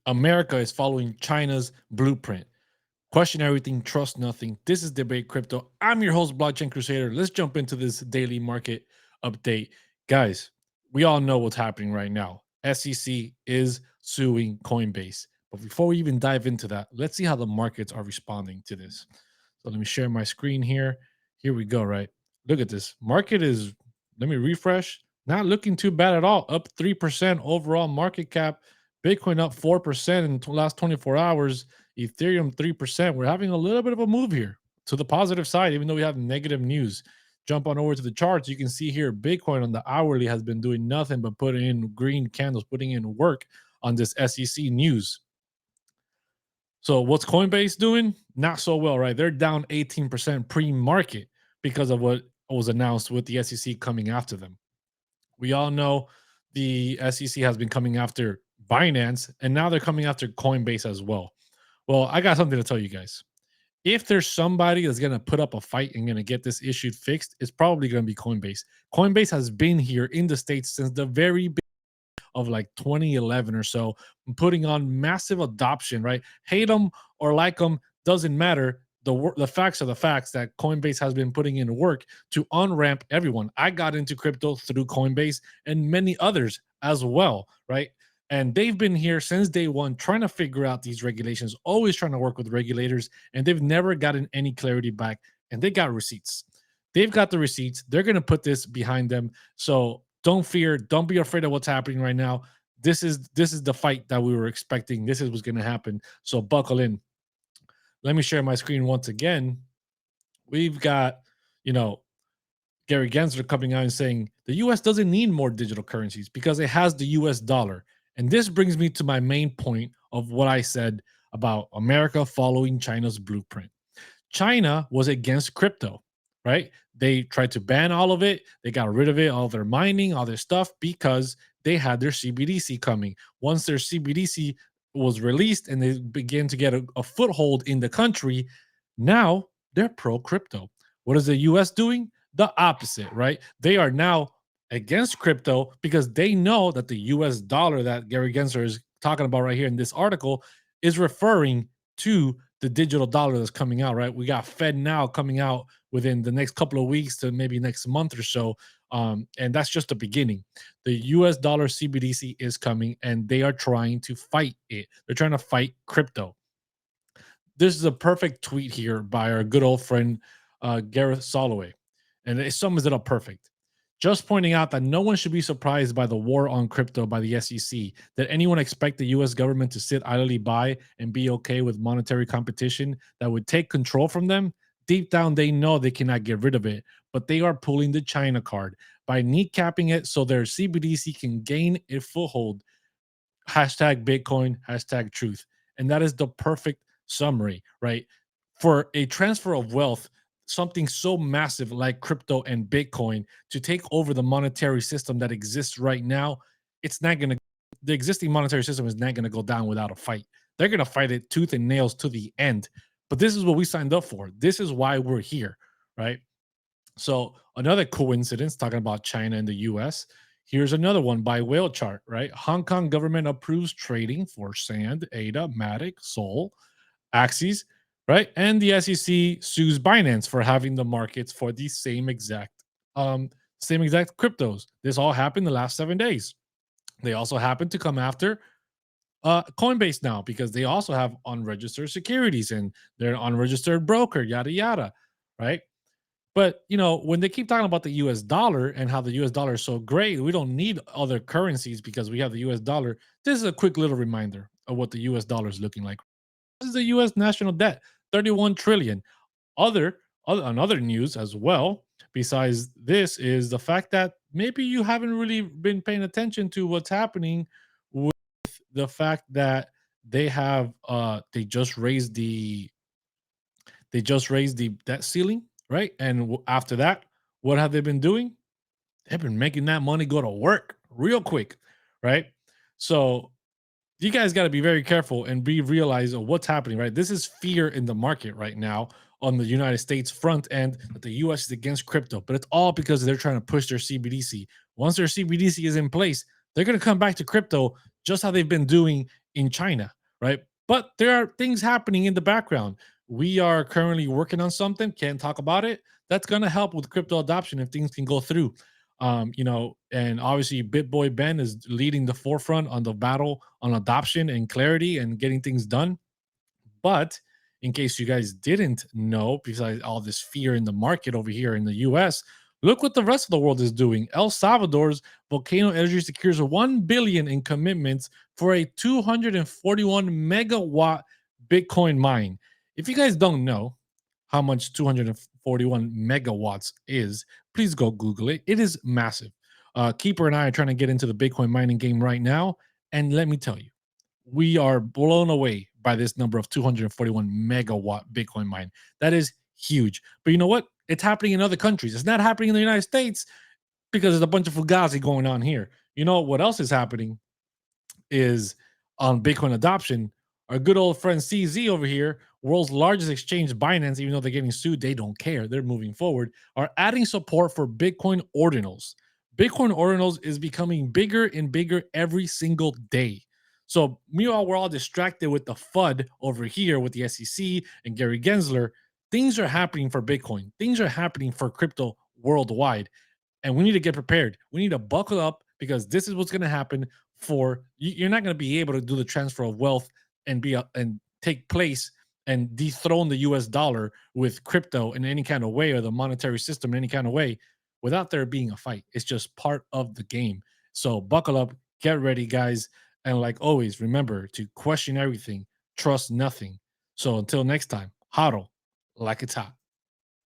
America is following China's blueprint. Question everything, trust nothing. This is Debate Crypto. I'm your host, BlockchainCrusader. Let's jump into this daily market update. Guys, we all know what's happening right now. SEC is suing Coinbase. But before we even dive into that, let's see how the markets are responding to this. So let me share my screen here. Here we go, right? Look at this. Market is, let me refresh, not looking too bad at all. Up 3% overall market cap. Bitcoin up 4% in the last 24 hours. Ethereum 3%. We're having a little bit of a move here to the positive side, even though we have negative news. Jump on over to the charts. You can see here Bitcoin on the hourly has been doing nothing but putting in green candles, putting in work on this SEC news. So what's Coinbase doing? Not so well, right? They're down 18% pre-market because of what was announced with the SEC coming after them. We all know the SEC has been coming after Binance, and now they're coming after Coinbase as well. Well, I got something to tell you guys. If there's somebody that's going to put up a fight and going to get this issue fixed, it's probably going to be Coinbase. Coinbase has been here in the States since the very beginning of like 2011 or so, putting on massive adoption, right? Hate them or like them, doesn't matter. The facts are the facts that Coinbase has been putting in work to on-ramp everyone. I got into crypto through Coinbase and many others as well, right? And they've been here since day one trying to figure out these regulations, always trying to work with regulators, and they've never gotten any clarity back. And they got receipts. They've got the receipts. They're going to put this behind them. So don't fear. Don't be afraid of what's happening right now. This is the fight that we were expecting. This is what's going to happen. So buckle in. Let me share my screen once again. We've got, Gary Gensler coming out and saying the US doesn't need more digital currencies because it has the US dollar. And this brings me to my main point of what I said about America following China's blueprint. China was against crypto, right? They tried to ban all of it. They got rid of it, all their mining, all their stuff, because they had their CBDC coming. Once their CBDC was released and they began to get a foothold in the country, now they're pro crypto. What is the US doing? The opposite, right? They are now against crypto because they know that the US dollar that Gary Gensler is talking about right here in this article is referring to the digital dollar that's coming out, right? We got Fed Now coming out within the next couple of weeks to maybe next month or so. And that's just the beginning. The US dollar CBDC is coming and they are trying to fight it. They're trying to fight crypto. This is a perfect tweet here by our good old friend, Gareth Soloway. And it sums it up perfect. Just pointing out that no one should be surprised by the war on crypto by the SEC. Did anyone expect the US government to sit idly by and be okay with monetary competition that would take control from them? Deep down, they know they cannot get rid of it, but they are pulling the China card by kneecapping it so their CBDC can gain a foothold. Hashtag Bitcoin, hashtag truth. And that is the perfect summary, right? For a transfer of wealth, something so massive like crypto and Bitcoin to take over the monetary system that exists right now, it's not going to, the existing monetary system is not going to go down without a fight. They're going to fight it tooth and nails to the end. But this is what we signed up for. This is why we're here, right? So another coincidence talking about China and the US. Here's another one by Whale Chart, right? Hong Kong government approves trading for Sand, ADA, Matic, Sol, Axis, right? And the SEC sues Binance for having the markets for the same exact cryptos. This all happened the last 7 days. They also happen to come after Coinbase now because they also have unregistered securities and they're an unregistered broker, yada yada, right? But when they keep talking about the US dollar and how the US dollar is so great, we don't need other currencies because we have the US dollar. This is a quick little reminder of what the US dollar is looking like. This is the US national debt, 31 trillion. Another news as well, besides this, is the fact that maybe you haven't really been paying attention to what's happening with the fact that they have they just raised the debt ceiling, right? And after that, what have they been doing? They've been making that money go to work real quick, right? So you guys got to be very careful and realize of what's happening, right? This is fear in the market right now on the United States front end that the US is against crypto, but it's all because they're trying to push their CBDC. Once their CBDC is in place, they're going to come back to crypto just how they've been doing in China, right? But there are things happening in the background. We are currently working on something, can't talk about it. That's going to help with crypto adoption if things can go through. And obviously BitBoy Ben is leading the forefront on the battle on adoption and clarity and getting things done. But in case you guys didn't know, besides all this fear in the market over here in the US, look what the rest of the world is doing. El Salvador's Volcano Energy secures 1 billion in commitments for a 241 megawatt Bitcoin mine. If you guys don't know how much 241 megawatts is, please go Google it. It is massive. Keeper and I are trying to get into the Bitcoin mining game right now. And let me tell you, we are blown away by this number of 241 megawatt Bitcoin mine. That is huge. But you know what? It's happening in other countries. It's not happening in the United States because there's a bunch of fugazi going on here. You know what else is happening is on Bitcoin adoption. Our good old friend CZ over here, world's largest exchange, Binance, even though they're getting sued, they don't care. They're moving forward, are adding support for Bitcoin ordinals. Bitcoin ordinals is becoming bigger and bigger every single day. So, meanwhile, we're all distracted with the FUD over here with the SEC and Gary Gensler. Things are happening for Bitcoin, things are happening for crypto worldwide. And we need to get prepared. We need to buckle up because this is what's going to happen. You're not going to be able to do the transfer of wealth and take place and dethrone the US dollar with crypto in any kind of way, or the monetary system in any kind of way, without there being a fight. It's just part of the game. So buckle up, get ready, guys. And like always, remember to question everything, trust nothing. So until next time, hodl like it's hot.